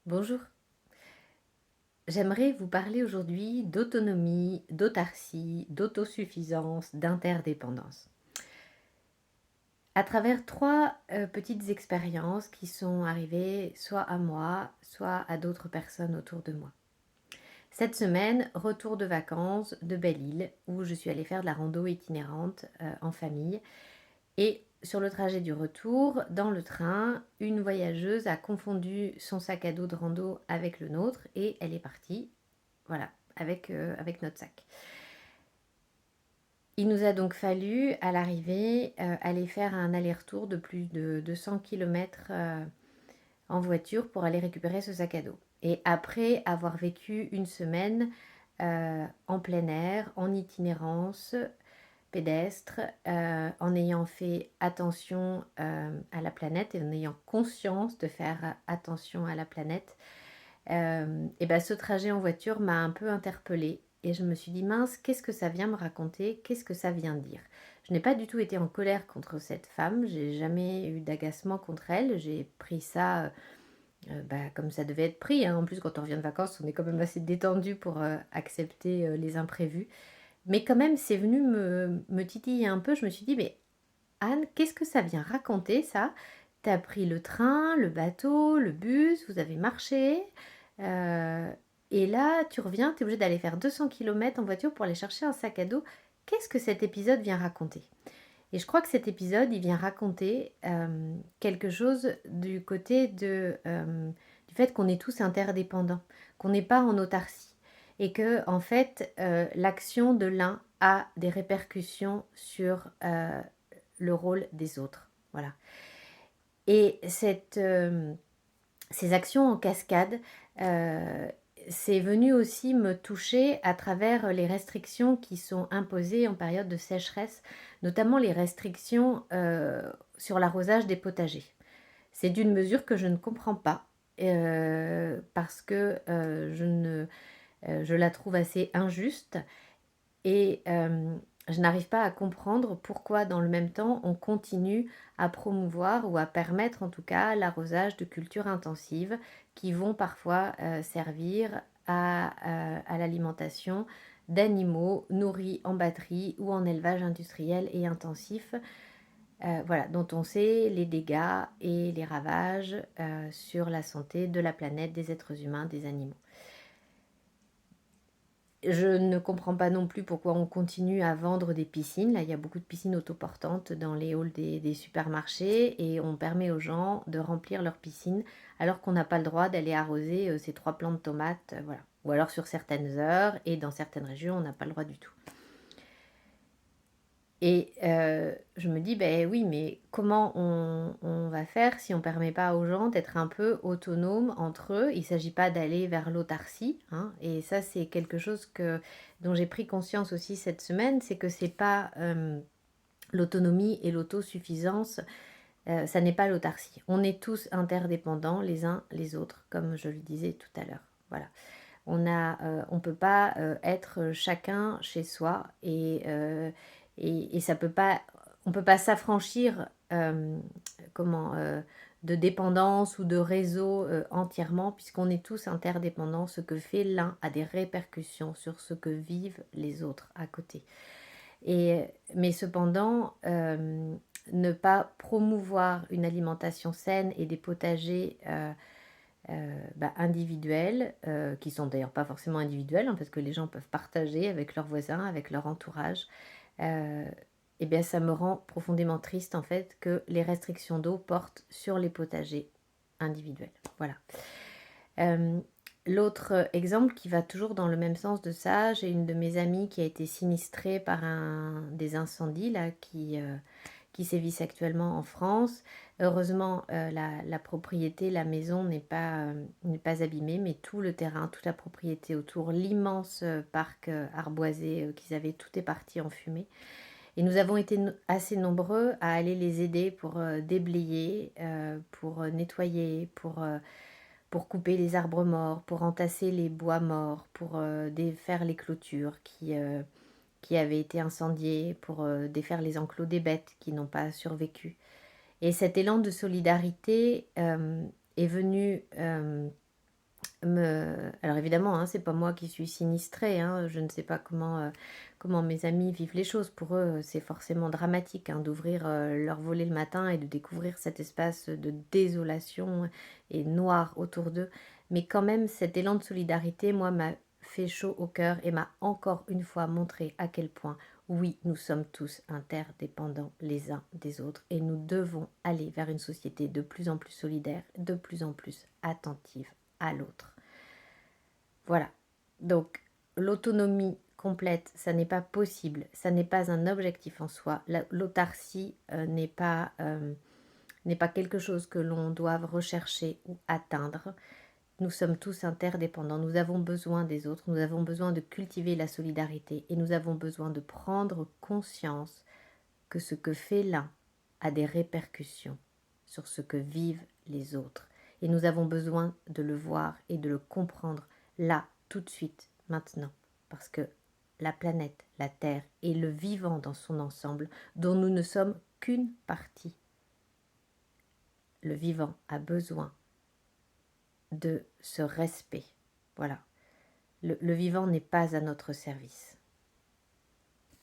Bonjour, j'aimerais vous parler aujourd'hui d'autonomie, d'autarcie, d'autosuffisance, d'interdépendance. À travers trois petites expériences qui sont arrivées soit à moi, soit à d'autres personnes autour de moi. Cette semaine, retour de vacances de Belle-Île où je suis allée faire de la rando itinérante en famille. Et sur le trajet du retour, dans le train, une voyageuse a confondu son sac à dos de rando avec le nôtre et elle est partie, voilà, avec notre sac. Il nous a donc fallu, à l'arrivée, aller faire un aller-retour de plus de 200 km en voiture pour aller récupérer ce sac à dos. Et après avoir vécu une semaine en plein air, en itinérance pédestre, en ayant fait attention à la planète et en ayant conscience de faire attention à la planète, et ben ce trajet en voiture m'a un peu interpellée et je me suis dit mince, qu'est-ce que ça vient me raconter? Qu'est-ce que ça vient dire? Je n'ai pas du tout été en colère contre cette femme, j'ai jamais eu d'agacement contre elle, j'ai pris ça comme ça devait être pris, hein. En plus, quand on revient de vacances, on est quand même assez détendu pour accepter les imprévus. Mais quand même, c'est venu me titiller un peu. Je me suis dit, mais Anne, qu'est-ce que ça vient raconter, ça? T'as pris le train, le bateau, le bus, vous avez marché. euh, et là, tu reviens, tu es obligé d'aller faire 200 km en voiture pour aller chercher un sac à dos. Qu'est-ce que cet épisode vient raconter? Et je crois que cet épisode, il vient raconter quelque chose du côté du fait qu'on est tous interdépendants, qu'on n'est pas en autarcie. Et que, en fait, l'action de l'un a des répercussions sur le rôle des autres. Voilà. Et ces actions en cascade, euh, c'est venu aussi me toucher à travers les restrictions qui sont imposées en période de sécheresse, notamment les restrictions sur l'arrosage des potagers. C'est d'une mesure que je ne comprends pas parce que je la trouve assez injuste et je n'arrive pas à comprendre pourquoi dans le même temps on continue à promouvoir ou à permettre en tout cas l'arrosage de cultures intensives qui vont parfois servir à l'alimentation d'animaux nourris en batterie ou en élevage industriel et intensif, voilà, dont on sait les dégâts et les ravages sur la santé de la planète, des êtres humains, des animaux. Je ne comprends pas non plus pourquoi on continue à vendre des piscines. Là, il y a beaucoup de piscines autoportantes dans les halls des supermarchés et on permet aux gens de remplir leurs piscines alors qu'on n'a pas le droit d'aller arroser ces 3 plants de tomates. Voilà. Ou alors sur certaines heures et dans certaines régions, on n'a pas le droit du tout. Et je me dis, ben oui, mais comment on va faire si on ne permet pas aux gens d'être un peu autonomes entre eux? Il ne s'agit pas d'aller vers l'autarcie, hein, et ça c'est quelque chose dont j'ai pris conscience aussi cette semaine, c'est que c'est pas l'autonomie et l'autosuffisance, ça n'est pas l'autarcie. On est tous interdépendants les uns les autres, comme je le disais tout à l'heure. Voilà. On peut pas être chacun chez soi et ça peut pas, on peut pas s'affranchir de dépendance ou de réseau entièrement puisqu'on est tous interdépendants. Ce que fait l'un a des répercussions sur ce que vivent les autres à côté. Mais cependant, ne pas promouvoir une alimentation saine et des potagers individuels, qui sont d'ailleurs pas forcément individuels, hein, parce que les gens peuvent partager avec leurs voisins, avec leur entourage, euh, et bien ça me rend profondément triste en fait que les restrictions d'eau portent sur les potagers individuels. Voilà. Euh, L'autre exemple qui va toujours dans le même sens de ça, j'ai une de mes amies qui a été sinistrée par des incendies là, qui sévissent actuellement en France. Heureusement, la propriété, la maison n'est pas abîmée, mais tout le terrain, toute la propriété autour, l'immense parc arboisé qu'ils avaient, tout est parti en fumée. Et nous avons été assez nombreux à aller les aider pour déblayer, pour nettoyer, pour couper les arbres morts, pour entasser les bois morts, pour défaire les clôtures qui avaient été incendiées, pour défaire les enclos des bêtes qui n'ont pas survécu. Et cet élan de solidarité est venu Alors évidemment, hein, c'est pas moi qui suis sinistrée, hein, je ne sais pas comment mes amis vivent les choses. Pour eux, c'est forcément dramatique, hein, d'ouvrir leur volet le matin et de découvrir cet espace de désolation et noir autour d'eux. Mais quand même, cet élan de solidarité, moi, m'a fait chaud au cœur et m'a encore une fois montré à quel point, oui, nous sommes tous interdépendants les uns des autres et nous devons aller vers une société de plus en plus solidaire, de plus en plus attentive à l'autre. Voilà. Donc, l'autonomie complète, ça n'est pas possible. Ça n'est pas un objectif en soi. L'autarcie n'est pas quelque chose que l'on doive rechercher ou atteindre. Nous sommes tous interdépendants. Nous avons besoin des autres. Nous avons besoin de cultiver la solidarité. Et nous avons besoin de prendre conscience que ce que fait l'un a des répercussions sur ce que vivent les autres. Et nous avons besoin de le voir et de le comprendre là, tout de suite, maintenant. Parce que la planète, la Terre et le vivant dans son ensemble, dont nous ne sommes qu'une partie, le vivant a besoin de ce respect. Voilà. Le vivant n'est pas à notre service.